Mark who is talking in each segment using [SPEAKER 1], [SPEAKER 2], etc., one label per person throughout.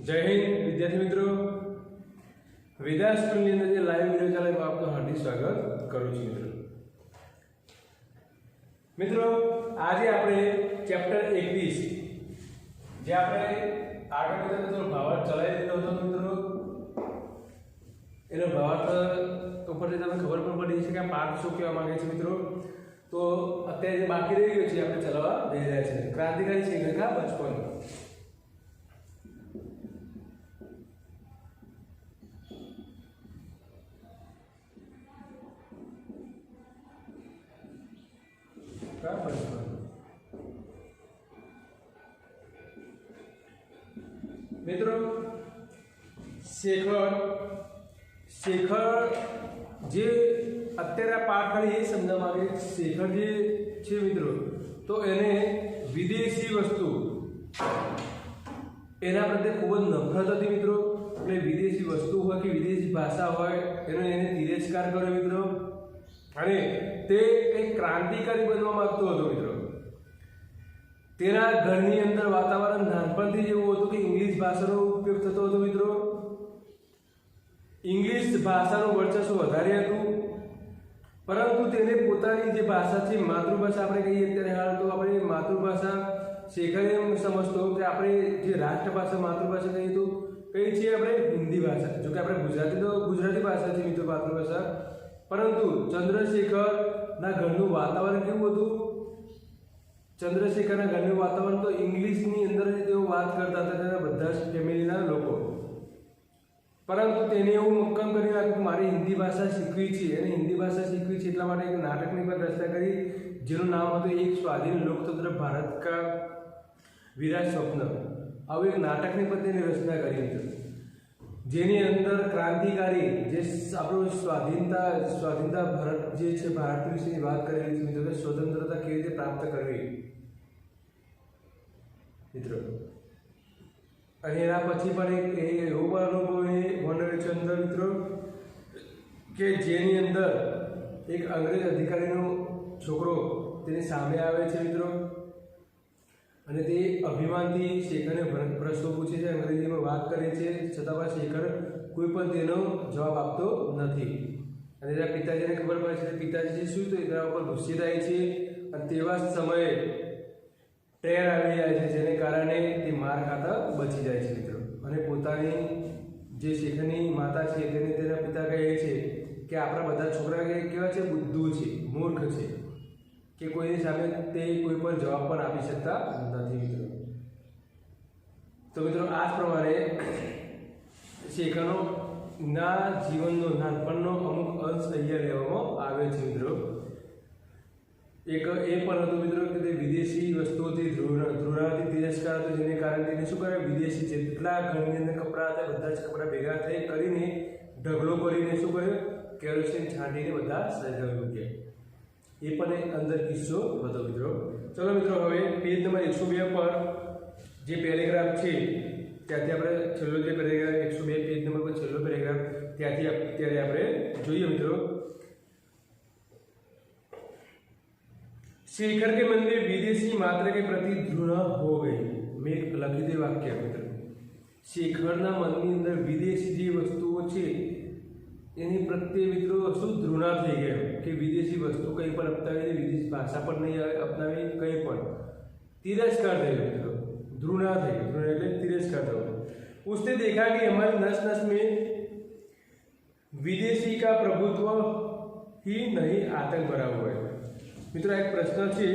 [SPEAKER 1] जय हिंद विद्यार्थी मित्रों, वेदांत स्कूल अंदर जो लाइव वीडियो चाले मैं आपको हार्दिक स्वागत करूँ छूं। मित्रों आज आपणे चैप्टर 21 जे आपणे आगे मित्रों भावार्थ चलाई दीधो हतो मित्रों, एनो भावार्थ उपरथी तमने खबर पण पड़ी छे के आ पाठ शुं कहेवा मांगे छे मित्रों। तो अत्यारे जे बाकी रही गयुं छे आपणे चलाववा जई रह्या छीए। क्रांतिकारी शिक्षक बचपन मित्रों शेखर जे अत्यारे पाठ खाली ये समझवा मांगे शेखर जे छे मित्रों तो एने विदेशी वस्तु एना प्रत्ये खूब ज नफरत हती मित्रों। એટલે વિદેશી વસ્તુ હોય કે વિદેશી ભાષા હોય એનો એને તિરસ્કાર કર્યો मित्रों અને તે એક ક્રાંતિકારી બનવા માંગતો હતો मित्रों। तेना घरनी अंदर वातावरण नानपणथी ज एवुं हतुं के इंग्लिश भाषानो उपयोग थतो हतो मित्रों। इंग्लिश भाषानुं वर्चस्व वधारे हतुं, परंतु तेने पोतानी जे भाषा छे मातृभाषा आपणे कहीए त्यारे हाल तो आपणे मातृभाषा शेखर एम समजतो के आपणे जे राष्ट्रभाषा मातृभाषा कहीए तो कई छे आपणे हिंदी भाषा, जो कि आपणे गुजराती तो गुजराती भाषा छे मित्रों मातृभाषा। परंतु चंद्रशेखर ना घरनुं वातावरण केवुं हतुं? चंद्रशेखर घरનું વાતાવરણ તો ઇંગ્લિશની અંદર જ તેઓ વાત કરતા હતા તેના બધા જ ફેમિલીના લોકો। પરંતુ તેને એવું મક્કમ કરી નાખ્યું કે મારે હિન્દી ભાષા શીખવી છે અને હિન્દી ભાષા શીખવી છે એટલા માટે એક નાટકની પર રચના કરી જેનું નામ હતું એક સ્વાધીન લોકતંત્ર ભારત का વિરાટ સ્વપ્ન। આવું એક નાટકની પર તેની રચના કરી હતી જેની અંદર ક્રાંતિકારી જે આપણું સ્વાધીનતા ભારત જે છે ભારત વિશેની વાત કરેલી છે મિત્રો કે સ્વતંત્રતા કેવી રીતે પ્રાપ્ત કરવી મિત્રો। અને એના પછી પણ એક એવો પણ અનુભવ વર્ણવ્યો છે અંદર મિત્રો કે જેની અંદર એક અંગ્રેજ અધિકારીનો છોકરો તેની સામે આવે છે મિત્રો અને તે અભિમાનથી શેખરને પ્રશ્નો પૂછે છે, અંગ્રેજીમાં વાત કરે છે, છતાં પણ શેખર કોઈ પણ તેનો જવાબ આપતો નથી। અને તેના પિતાજીને ખબર પડે છે પિતાજી શું તો એના ઉપર ગુસ્સે થાય છે અને તેવા સમયે ટ્રેન આવી જાય છે જેને કારણે તે માર ખાતા બચી જાય છે મિત્રો। અને પોતાની જે શેખરની માતા છે તેને તેના પિતા કહે છે કે આપણા બધા છોકરા કેવા છે બુદ્ધુ છે, મૂર્ખ છે કે કોઈની સામે તે કોઈ પણ જવાબ પણ આપી શકતા નથી મિત્રો। તો મિત્રો આ જ પ્રમાણે શેખરનો ના જીવનનો નાનપણનો અમુક અંશ અહીંયા લેવામાં આવે છે મિત્રો। एक ए पण हतुं मित्रों के विदेशी वस्तुओथी ध्रुवनाथी तिरस्कार हतो जेने कारणे तेने शुं करे विदेशी जेटला घરની અંદર कपड़ा હતા બધા જ कपड़ा भेगा થઈ કરીને ઢગલો કરીને શું કર્યું કેરોસીન છાંટીને બધા સળગાવી મૂક્યા। એ પણ અંદર કિસ્સો હતો મિત્રો। ચલો મિત્રો હવે પેજ નંબર 102 પર જે પેરેગ્રાફ છે ત્યાંથી આપણે છેલ્લો જે પેરેગ્રાફ 102 પેજ નંબર પર છેલ્લો પેરેગ્રાફ ત્યાંથી અત્યારે આપણે જોઈએ મિત્રો। शेखर के मन में विदेशी मात्रा के प्रति घृणा हो गई। मैं एक लखित वाक्य मित्र शेखरना मननी अंदर विदेशी जे वस्तुओं छे एनी प्रत्ये मित्रों शुं घृणा थई गई कि विदेशी वस्तु कई पण अपनावी विदेशी भाषा पर नहीं अपनावी कई पण तिरस्कार थई गयो मित्रों। घृणा थई घृणा एटले तिरस्कार थयो। उसने देखा कि हमारी नस नस में विदेशी का प्रभुत्व ही नहीं आतंक भरा हुआ है। मित्रों एक प्रश्न है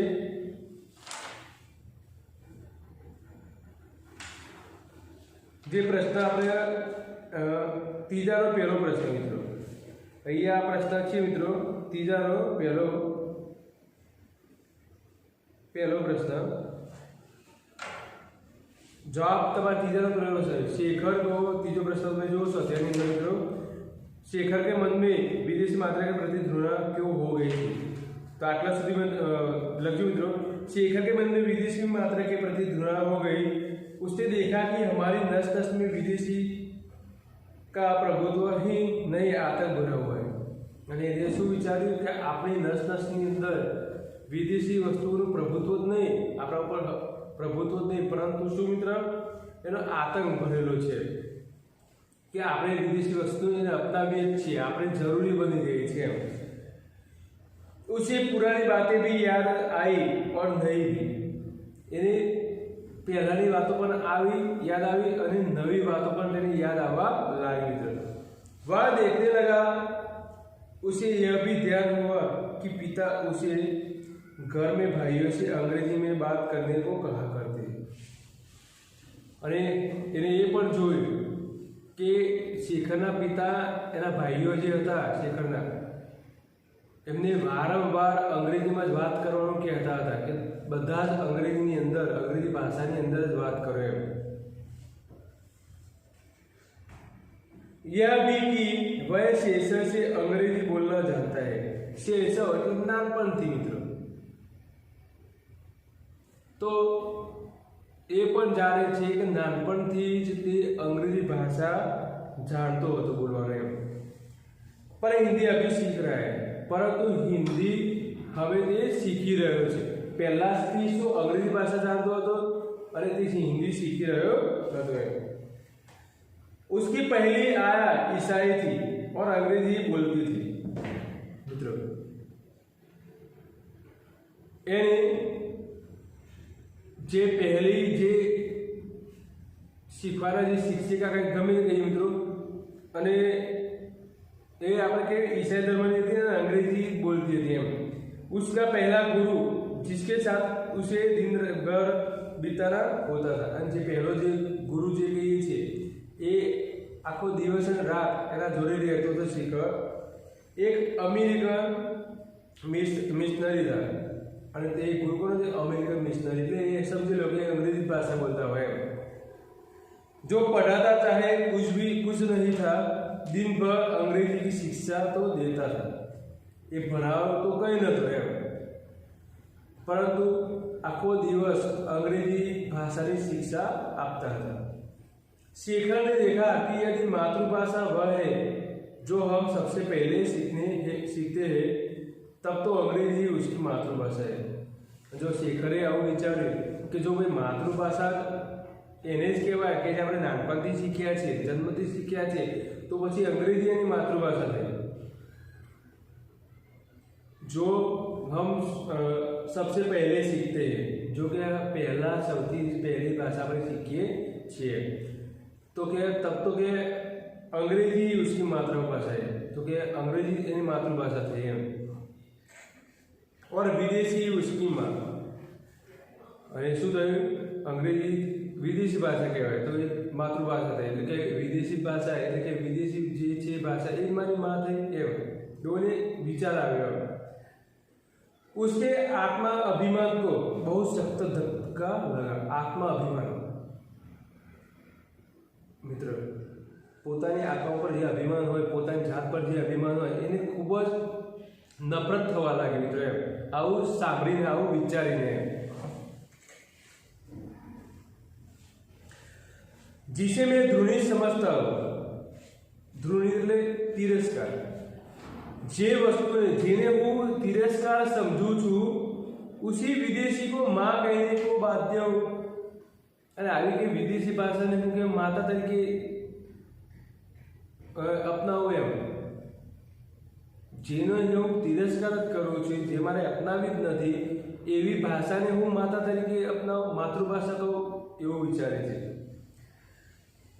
[SPEAKER 1] जे प्रश्न अपने तीजारो पहलो प्रश्न मित्रों अहींया प्रश्न है मित्रों तीजारो पहलो प्रश्न जवाब तमारा तीजारो पहलो है शेखर को तीजो प्रश्न में जो सत्यानी मित्रों शेखर के मन में विदेशी मात्रा के प्रति घृणा क्यों हो गई थी। तो आटला सुधी में लखजो मित्रों शेखर के मन में विदेशी मात्रा के प्रति घृणा हो गई। उसने देखा कि हमारी नस नस में विदेशी का प्रभुत्व ही नहीं आतंक भरा हुआ है। અને એને શું વિચાર્યું કે આપણી નસ નસની અંદર વિદેશી વસ્તુઓનું પ્રભુત્વ જ નહીં, આપણા ઉપર પ્રભુત્વ જ નહીં, પરંતુ શું મિત્ર એનો આતંક ભરેલો છે કે આપણે વિદેશી વસ્તુને અપનાવીએ જ છીએ, આપણે જરૂરી બની ગઈ છે એમ। उसे पुरानी बातें भी याद आई और नहीं भी, એને પહેલાની વાતો પણ આવી याद આવી અને નવી વાતો પણ તેને याद આવવા લાગી मित्र। वह देखने लगा, उसे यह भी ध्यान हुआ कि पिता उसे घर में भाइयों से अंग्रेजी में बात करने को कहा करते, અને એને એ પણ જોયું કે શેખરના પિતા એના ભાઈઓ જે હતા શેખરના એમને વારંવાર અંગ્રેજીમાં જ વાત કરવાનું કહેતા હતા કે બધા જ અંગ્રેજીની અંદર અંગ્રેજી ભાષાની અંદર જ વાત કરો એમ। यह भी कि वह शैशव से अंग्रेजी बोलना जानता है। शैशव એટલે નાનપણથી મિત્રો, તો એ પણ જાણે છે કે નાનપણથી જ તે અંગ્રેજી ભાષા જાણતો હતો બોલવાનો એમ। पर हिंदी अभी सीख रहा है, परंतु हिंदी હવે તે શીખી રહ્યો છે। પહેલાથી શું અંગ્રેજી ભાષા જાણતો હતો અને તે हिंदी सीखी રહ્યો હતો એમ। उसकी पहली आया ईसाई थी और अंग्रेजी बोलती थी मित्रों। એને જે પહેલી જે શીખવાના જે શિક્ષિકા કંઈક ગમે તે કહીએ મિત્રો, અને ये આપણે કે ईसाई धर्म थी ना अंग्रेजी बोलती थी एम। उसका पहला गुरु जिसके साथ उसे दिन भर बिताना होता था, અને જે પહેલો જે ગુરુ જે કહીએ છીએ એ આખો દિવસ અને રાત એના જોડે રહેતો હતો શીખર, એક અમેરિકન મિશનરી था। અને તે ગુરુ કોનો છે? અમેરિકન મિશનરી, એટલે એ સમજી લો કે અંગ્રેજી ભાષા બોલતા હોય એમ। जो पढ़ाता चाहे कुछ नहीं था, दिन भर अंग्रेजी की शिक्षा तो देता था। ये भणाव तो कहीं न तो एम, परंतु आखो दिवस अंग्रेजी भाषा की शिक्षा आपता था। शेखर ने देखा कि यदि मातृभाषा वह है जो हम सबसे पहले सीखते हैं, तब तो अंग्रेजी उसकी मातृभाषा है। जो शेखरे આવું વિચાર્યું કે જો ભાઈ માતૃભાષા એને જ કહેવાય કે જે આપણે નાનપણથી શીખ્યા છે, જન્મથી શીખ્યા છે, તો પછી અંગ્રેજી એની માતૃભાષા થઈ। जो हम सबसे पहले सीखते हैं, जो कि पहला સૌથી પહેલી ભાષા આપણે શીખીએ છીએ, तो કે तब तो કે अंग्रेजी उसकी मातृभाषा है, तो કે अंग्रेजी એની मातृभाषा થઈ એમ। और विदेशी उसकी माँ, અને શું થયું? અંગ્રેજી વિદેશી ભાષા કહેવાય, તો એ માતૃભાષા થઈ, એટલે કે વિદેશી ભાષા એટલે કે વિદેશી જે છે ભાષા એ મારી માં થઈ એમ એઓને વિચાર આવ્યો। उसके आत्मा अभिमान को बहुत सख्त धक्का लगा। आत्मा अभिमान मित्र, પોતાની આત્મા પર જે અભિમાન હોય, પોતાની જાત પર જે અભિમાન હોય એને ખૂબ જ નફરત થવા લાગે મિત્રો એમ, આવું સાંભળીને આવું વિચારીને। जिसे मैं ध्रुनी समझता हूँ, ध्रुनी એટલે તિરસ્કાર, જે વસ્તુને જેને હું તિરસ્કાર સમજું છું, उसी विदेशी को माँ कहने को बाध्य हूँ। અને આવી કે વિદેશી ભાષાને હું કે માતા તરીકે અપનાવું એમ, જેનો હું તિરસ્કાર જ કરું છું, જે મારે અપનાવી જ નથી એવી ભાષાને હું માતા તરીકે અપનાવું, માતૃભાષા તો એવું વિચારે છે।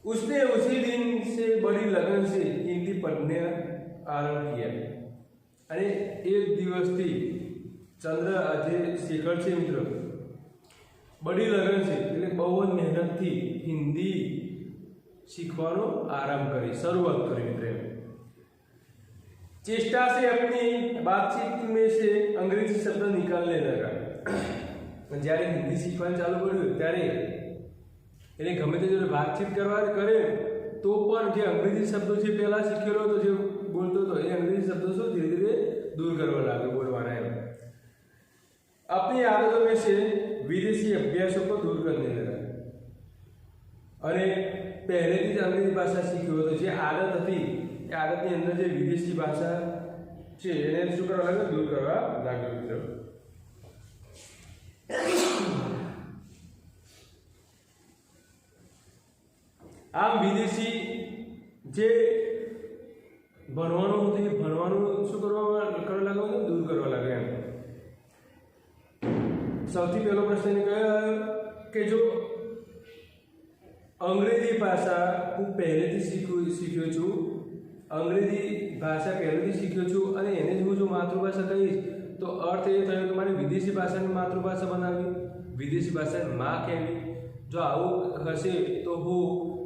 [SPEAKER 1] उसने उसी दिन से बड़ी लगन से हिंदी पढ़ने आरंभ किया। અને એક દિવસથી ચંદ્ર આજે શેખર છે મિત્રો, બડી લગન છે એટલે બહુ જ મહેનતથી હિન્દી सीखવાનો आरंभ करी, शुरुआत करी मित्र। चेष्टा से अपनी बातचीत में से अंग्रेजी शब्द निकालने लगा। જ્યારે હિન્દી શીખવાનું ચાલુ કર્યું ત્યારે એને ગમે તે જોડે વાતચીત કરવા કરે તો પણ જે અંગ્રેજી શબ્દો છે પહેલા શીખેલો હતો, જે બોલતો હતો, એ અંગ્રેજી શબ્દો શું ધીરે ધીરે दूर करवा लगे बोलवाना है। अपनी आदतों में से विदेशी अभ्यासों को दूर करने लगा। अरे पहले थी अंग्रेजी भाषा सीखी हो तो जे आदत थी ए आदतनी अंदर जे विदेशी भाषा છે એને શું કરવા લાગ્યો? દૂર કરવા લાગ્યો મિત્રો। આમ વિદેશી જે ભણવાનું હતું એ ભણવાનું શું કરવા લાગ્યું, દૂર કરવા લાગ્યું એમ। સૌથી પહેલો પ્રશ્ન એ કયો કે જો અંગ્રેજી ભાષા હું પહેલેથી શીખ્યો છું, અંગ્રેજી ભાષા પહેલેથી શીખ્યો છું અને એને જ હું જો માતૃભાષા કહીશ તો અર્થ એ થયો કે મારે વિદેશી ભાષાને માતૃભાષા બનાવવી, વિદેશી ભાષાને માં કહેવી। જો આવું હશે તો હું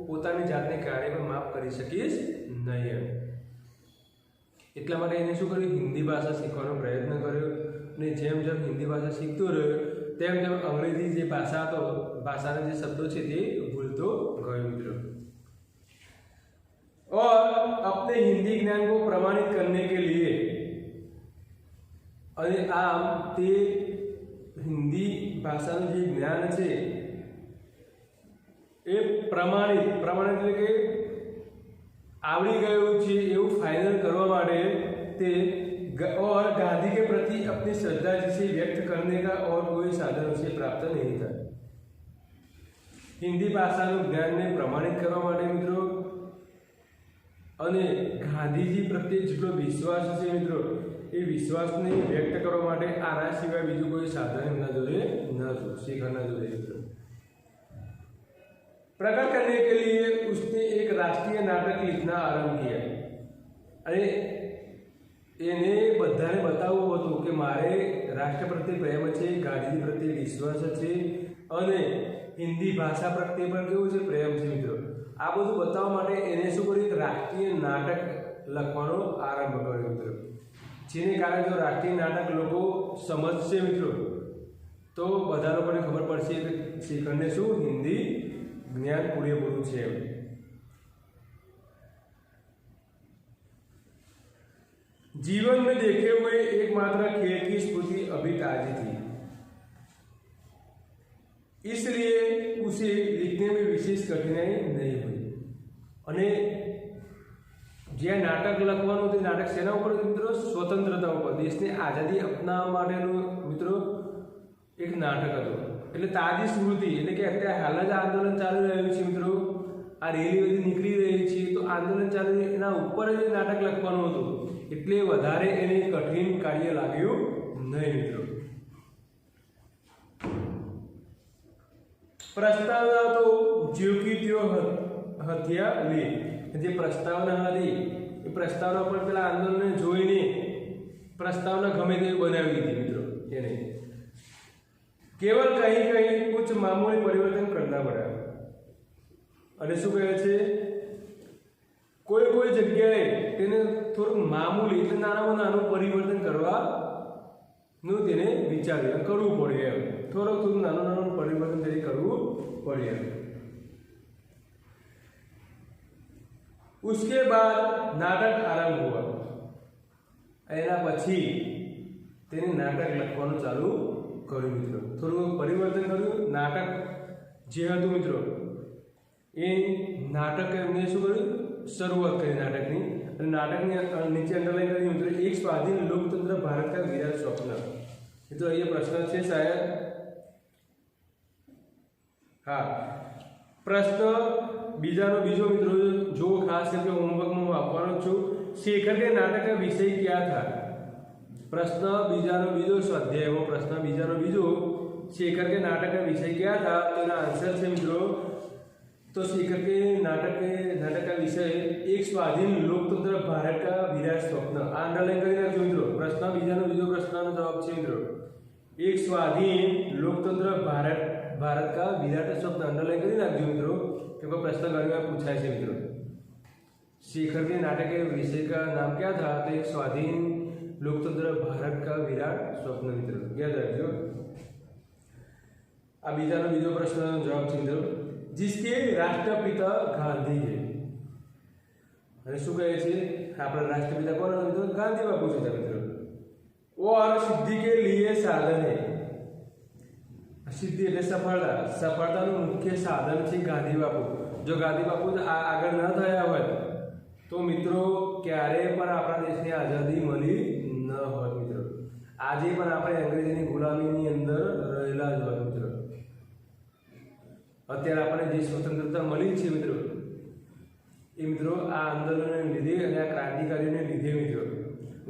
[SPEAKER 1] પોતાની જાતને ક્યારેય પણ માફ કરી શકીશ નહીં એમ। એટલા માટે એને શું કર્યું, હિન્દી ભાષા શીખવાનો પ્રયત્ન કર્યો અને જેમ જેમ હિન્દી ભાષા શીખતો રહ્યો તેમ તેમ અંગ્રેજી જે ભાષા હતો, ભાષાના જે શબ્દો છે તે ભૂલતો गयो मित्रों। और अपने हिंदी ज्ञान को प्रमाणित करने के लिए आम ते हिंदी भाषा जे ज्ञान है ए प्रमाणित એટલે કે आवड़ी गयो छे एवं फाइनल करवा माटे ते और गांधी के प्रति अपनी श्रद्धा जिसे व्यक्त करने का और कोई साधन उसे प्राप्त नहीं था। हिंदी भाषा ज्ञान ने प्रमाणित करवा माटे मित्रों अने गांधीजी प्रत्ये जेटलो विश्वास है मित्रों ए विश्वास ने व्यक्त करवा माटे आना सिवाय बीजू कोई साधन एमना जोड़े न हतुं, शिखरना जोड़े मित्रों। प्रकट करने के लिए उसने एक राष्ट्रीय नाटक लिखना आरंभ किया अरे એને બધાને બતાવવું હતું કે મારે રાષ્ટ્ર પ્રત્યે પ્રેમ છે, ગાંધીજી પ્રત્યે વિશ્વાસ છે અને હિન્દી ભાષા પ્રત્યે પણ કેવું છે, પ્રેમ છે મિત્રો। આ બધું બતાવવા માટે એને શું કર્યું, એક રાષ્ટ્રીય નાટક લખવાનો આરંભ કર્યો મિત્રો। જેને કારણે જો રાષ્ટ્રીય નાટક લોકો સમજશે મિત્રો તો બધા લોકોને ખબર પડશે કે શિખરને શું હિન્દી જ્ઞાન પૂરેપૂરું છે। जीवन में देखे हुए एकमात्र खेल की स्फूर्ति अभी ताजी थी, इसलिए उसे लिखने में विशेष कठिनाई नहीं हुई। अने जे नाटक लखवानुं ते नाटक सेना उपर मित्रों, स्वतंत्रता उपर, देशने आजादी अपनाववा माटेनुं मित्रों एक नाटक हतुं। एटले ताजी स्मृति એટલે કે અત્યારે હાલ જ આંદોલન ચાલી રહ્યું છે મિત્રો, આ રેલી બધી નીકળી રહી છે તો આંદોલન ચાલી એના ઉપર જ નાટક લખવાનું હતું એટલે વધારે એને કઠિન કાર્ય લાગ્યું નહીં મિત્રો। પ્રસ્તાવના તો જ્યોકી ત્યો હત્યા લે, જે પ્રસ્તાવના હતી એ પ્રસ્તાવના પર પેલા આંદોલનને જોઈને પ્રસ્તાવના ગમે તેવી બનાવી દીધી મિત્રો એને। केवल कहीं कहीं कुछ मामूली परिवर्तन करना पड़ा અને શું કહે છે, કોઈ કોઈ જગ્યાએ તેને થોડું મામૂલી એટલે નાનામાં નાનું પરિવર્તન કરવાનું તેને વિચાર્યું, કરવું પડે એમ, થોડું નાનું નાનું પરિવર્તન તેને કરવું પડે એમ। उसके बाद नाटक आरंभ हुआ, એના પછી તેને નાટક લખવાનું ચાલુ કર્યું મિત્રો। થોડું પરિવર્તન કર્યું, નાટક જે હતું મિત્રો એ નાટક એમને શું કર્યું, શરૂઆત કરી નાટકની અને નાટકની નીચે અંડરલાइन કરી મિત્રો, एक स्वाधीन लोकतंत्र भारत का विराट स्वप्न। तो ये प्रश्न है शायद, हाँ प्रश्न बीजानो बीजो मित्रों जो खास करके होमवर्क में आपवानो छूं, शेखर के नाटक का विषय क्या था। प्रश्न बीजानो बीजो स्वाध्याय वो प्रश्न बीजानो बीजो शेखर के नाटक का विषय क्या था, तो आंसर है मित्रों तो शेखर के नाटक का विषय एक स्वाधीन लोकतंत्र भारत का विराट स्वप्न। अंडरलाइन કરી રાખજો મિત્રો, પ્રશ્ન બીજાનો બીજો પ્રશ્નનો જવાબ છે મિત્રો एक स्वाधीन लोकतंत्र भारत का विराट स्वप्न। अंडरलाइन કરી રાખજો મિત્રો કે प्रश्न घણી વાર પૂછાય છે મિત્રો। शेखर के नाटक के विषय का नाम क्या था, तो एक स्वाधीन लोकतंत्र भारत का विराट स्वप्न मित्रों, याद रखજો। आ बीजानो बीजो प्रश्नનો જવાબ છે મિત્રો, जिसके राष्ट्रपिता गांधी है। અને શું કહે છે, આપણા રાષ્ટ્રપિતા કોણ હતા મિત્રો, ગાંધી બાપુ છે મિત્રો। और सिद्धि के लिए साधन है, सिद्धि એટલે સફળતા, સફળતાનું મુખ્ય સાધન છે ગાંધી બાપુ। જો ગાંધી બાપુ આગળ ન થયા હોય તો મિત્રો ક્યારે પણ આપણા દેશને આઝાદી મળી ન હોત મિત્રો। આજે પણ આપણે અંગ્રેજીની ગુલામીની અંદર રહેલા જ હોત મિત્રો। અત્યારે આપણે જે સ્વતંત્રતા મળી છે મિત્રો એ મિત્રો આ આંદોલનને લીધે અને આ ક્રાંતિકારીઓને લીધે મિત્રો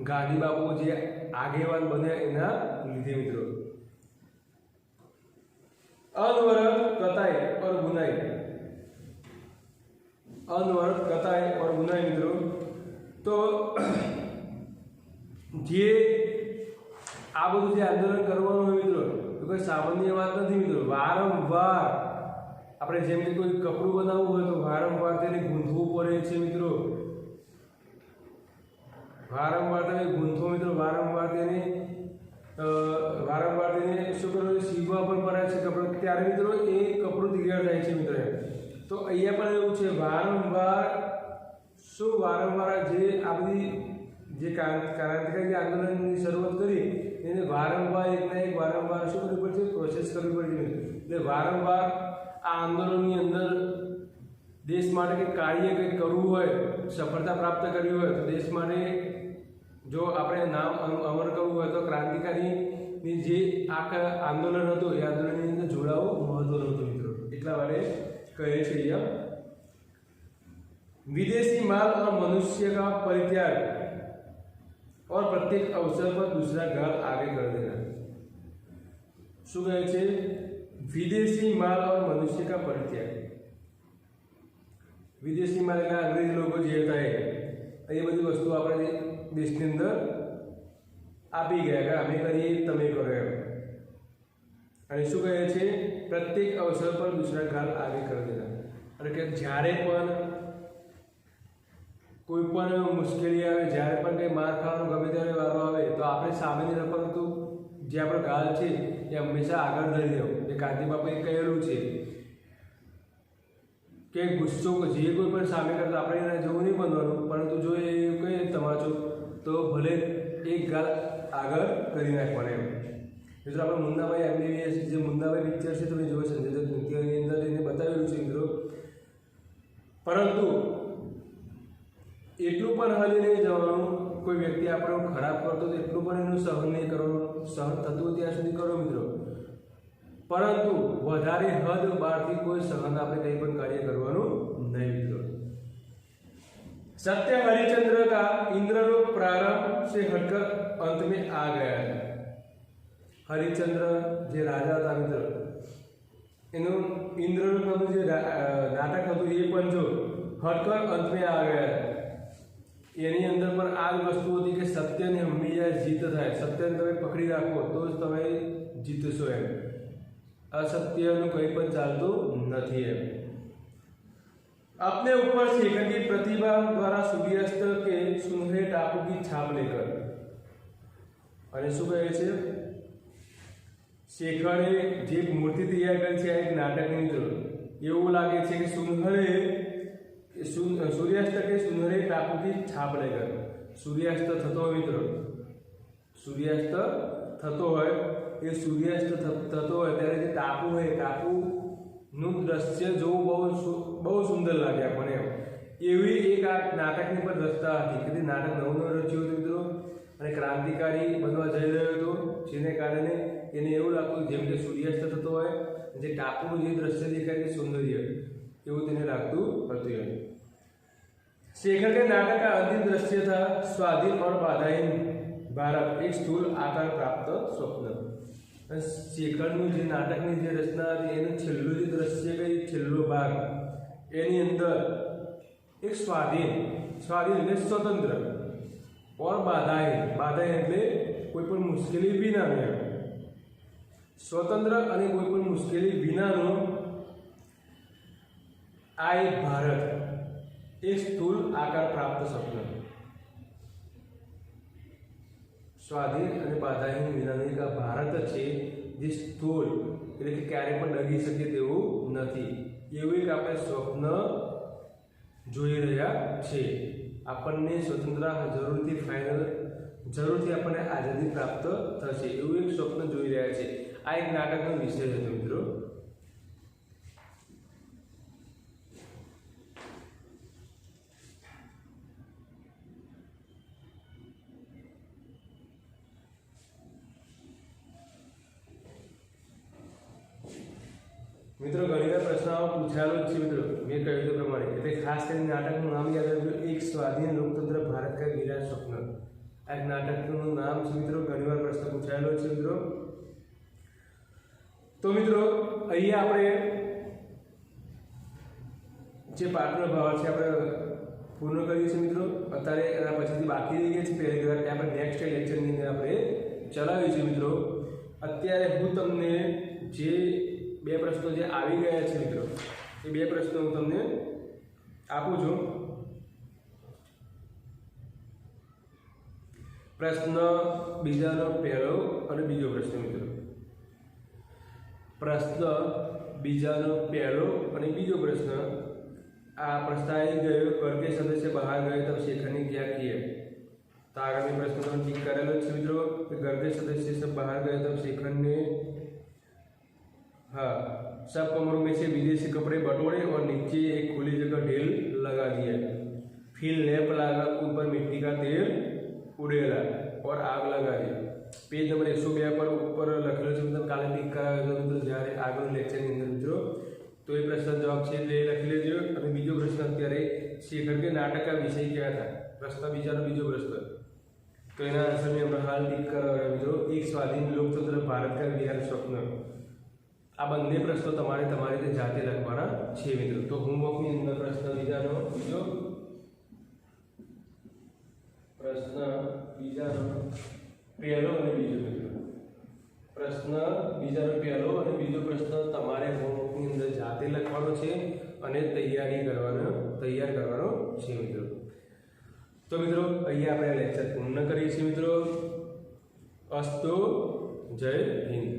[SPEAKER 1] ગાંધી બાપુ જે આગેવાન બન્યા એના લીધે મિત્રો अनवरत कताई और बुनाई अनवरत कताई और बुनाई मित्रों तो जे आ બધું જે આંદોલન કરવાનું હોય મિત્રો તો કોઈ સામાન્ય વાત નથી મિત્રો વારંવાર આપણે જેમ કે કોઈ કપડું બનાવવું હોય તો વારંવાર તેને ગૂંથવું પડે છે મિત્રો વારંવાર તેને ગૂંથો મિત્રો વારંવાર તેને શું કરવું સીવવા પણ પડે છે કપડું ત્યારે મિત્રો એ કપડું તૈયાર થાય છે મિત્રો તો અહીંયા પણ એવું છે વારંવાર જે આ બધી જે ક્રાંતિકારી આંદોલનની શરૂઆત કરી એને વારંવાર એકના એક વારંવાર શું કરવી પડશે પ્રોસેસ કરવી પડશે એટલે વારંવાર આ આંદોલનની અંદર દેશ માટે કંઈક કાર્ય કંઈક કરવું હોય સફળતા પ્રાપ્ત કરવી હોય તો દેશ માટે જો આપણે નામ અમર કરવું હોય તો ક્રાંતિકારીની જે આખા આંદોલન હતું એ આંદોલનની અંદર જોડાવું મહત્વનું હતું મિત્રો એટલા માટે કહે છે અહીંયા विदेशी माल और मनुष्य का परित्याग और प्रत्येक अवसर पर दूसरा गाल आगे कर देना शू कहे विदेशी माल और मनुष्य का परित्याग विदेशी माल એટલે અંગ્રેજ લોકો જે હતા એ બધી વસ્તુ આપણે દેશની અંદર આપી ગયા કે અમે કરીએ તમે કરો એમ અને શું કહે છે પ્રત્યેક અવસર પર दूसरा गाल आगे कर देना એટલે કે જ્યારે પણ કોઈ પણ મુશ્કેલી આવે જ્યારે પણ કંઈ માર ખાવાનો ગમે ત્યારે વારો આવે તો આપણે સામેની ન પરંતુ જે આપણો ગાલ છે એ હંમેશા આગળ ધરી દેવો એ ગાંધી બાપાએ કહેલું છે કે ગુસ્સો જે કોઈ પણ સામે કરતો આપણે એને જવું નહીં બનવાનું પરંતુ જો એ કહે તમાચો તો ભલે એક ગાલ આગળ કરી નાખવાનો એમ મિત્રો આપણે મુન્નાભાઈ MBBS જે મુન્નાભાઈ પિક્ચર છે તમે જોવો સંજય દત્ત નૃત્યની અંદર એને બતાવેલું છે મિત્રો પરંતુ એટલું પણ હાલી નહીં જવાનું કોઈ વ્યક્તિ આપણો ખરાબ કરતો તો એટલું પણ એનું સહન નહીં કરવાનું સહન થતું ત્યાં સુધી કરો મિત્રો પરંતુ વધારે હદ બહારથી કોઈ સહન આપણે કંઈ પણ કાર્ય કરવાનું નહીં મિત્રો सत्य हरिश्चंद्र का इंद्रलोक प्रारंभ से हटकर अंत में आ गया है हरिश्चंद्र જે રાજા હતા મિત્રો એનું ઇન્દ્રલોકનું જે નાટક હતું એ પણ જો હટકર અંત में आ गया है એની અંદર પણ આ વસ્તુ હતી કે સત્યની હંમેશા જીત થાય સત્યને તમે પકડી રાખો તો જ તમે જીતશો એમ असत्यનું કંઈ પણ ચાલતું નથી એમ अपने ऊपर शेखर की प्रतिभा द्वारा सूर्यास्त के सुनहरे टापू की छाप लेकर અને શું કહે છે શેખરે જે મૂર્તિ તૈયાર કરી છે એક નાટકની જરૂર એવું લાગે છે કે सूर्यास्त के सुनहरे टापू की छाप लेकर सूर्यास्त થતો હોય મિત્રો सूर्यास्त થતો હોય એ सूर्यास्त થતો હોય ત્યારે જે ટાપુ હોય ટાપુનું દ્રશ્ય જોવું બહુ સુંદર લાગે આપણને એવી એક આ નાટકની પર રચતા હતી કે તે નાટક નવું રચ્યું હતું મિત્રો અને ક્રાંતિકારી બનવા જઈ રહ્યો હતો જેને કારણે એને એવું લાગતું જેમ કે સૂર્યાસ્ત થતો હોય જે ટાપુનું જે દ્રશ્ય દેખાય તે સૌંદર્ય એવું તેને લાગતું હતું शेखर के नाटक का अंतिम दृश्य था स्वाधीन और बाधाहीन भारत एक स्थूल आकार प्राप्त स्वप्न શેખરનું જે નાટકની જે રચના હતી એનું છેલ્લું જે દ્રશ્ય કઈ છેલ્લો ભાગ એની અંદર એક સ્વાધીન એટલે સ્વતંત્ર और બાધાહીન એટલે કોઈ પણ મુશ્કેલી વિનાનું સ્વતંત્ર અને કોઈ પણ મુશ્કેલી વિનાનું આ એક ભારત एक स्थूल आकार प्राप्त स्वप्न स्वाधीन અને બાધાહીન વિનાનું એક ભારત છે જે સ્થૂળ એટલે કે ક્યારેય પણ ડગી શકે તેવું નથી એવું એક આપણે સ્વપ્ન જોઈ રહ્યા છે આપણને સ્વતંત્રતા જરૂરથી આપણને આઝાદી પ્રાપ્ત થશે એવું એક સ્વપ્ન જોઈ રહ્યા છે આ એક નાટકનો વિષય હતો મિત્રો મિત્રો ઘણીવાર પ્રશ્ન પૂછાયેલો જ છે મિત્રો, મેં કહ્યું તે પ્રમાણે, એટલે ખાસ કરીને નાટકનું નામ યાદ રાખજો, એક સ્વાધીન લોકતંત્ર ભારત કા વિરાટ સ્વપ્ન। આ નાટકનું નામ છે મિત્રો, ઘણીવાર પ્રશ્ન પૂછાયેલો છે મિત્રો। તો મિત્રો અહીંયા આપણે જે પાઠનો ભાવ છે આપણે પૂર્ણ કરીએ છીએ મિત્રો। અત્યારે એના પછીથી બાકી રહી ગયા છે પેરેગ્રાફ, આપણે નેક્સ્ટ લેક્ચરની અંદર આપણે ચલાવીશું મિત્રો। અત્યારે હું તમને જે બે પ્રશ્નો જે આવી ગયા છે મિત્રો, એ બે પ્રશ્નો હું તમને આપું છું। પ્રશ્ન બીજાનો પહેલો અને બીજો પ્રશ્ન મિત્રો, પ્રશ્ન બીજાનો પહેલો અને બીજો પ્રશ્ન। આ प्रश्न आई गयो, घर के सदस्य बाहर गए तब शेखर ने क्या किया? तो आगामी प्रश्न तो ठीक करेलो छे मित्रों कि घर के सदस्य सब बाहर गए तब शेखर ने हाँ सब कमरों में से विदेशी कपड़े बटोरे और नीचे एक खुली जगह ढेल लगा दिया, फिर लैंप लगा ऊपर मिट्टी का तेल उड़ेला और आग लगा दी। पेज नंबर 102 पर ऊपर लखेलो छे, मतलब काले टिक कराव्यो तो જ્યારે આગળ લેક્ચરની અંદર મિત્રો तो ये प्रश्न जवाब है ले लखी लेजो। और बीजो प्रश्न अत्यारे शेखर के नाटक का विषय क्या था? प्रश्न बीजा बीजो प्रश्न तो एना आंसर में हमें हाल टिक कराव्या मित्रों, एक स्वाधीन लोकतंत्र भारत का विराट स्वप्न। आ बंने प्रश्नों तमारे तमारी रीते जाते लखवाना छे मित्रों। तो होमवर्कनी अंदर प्रश्न बीजानो बीजो प्रश्न बीजानो पहलो और बीजो मित्रों, प्रश्न बीजानो पहलो और बीजो प्रश्न तमारे होमवर्कनी अंदर जाते लखवानो छे अने तैयार करवानो छे मित्रों। तो मित्रों अहींया आपणे लेक्चर पूर्ण करीए छीए मित्रों। अस्तु, जय हिंद।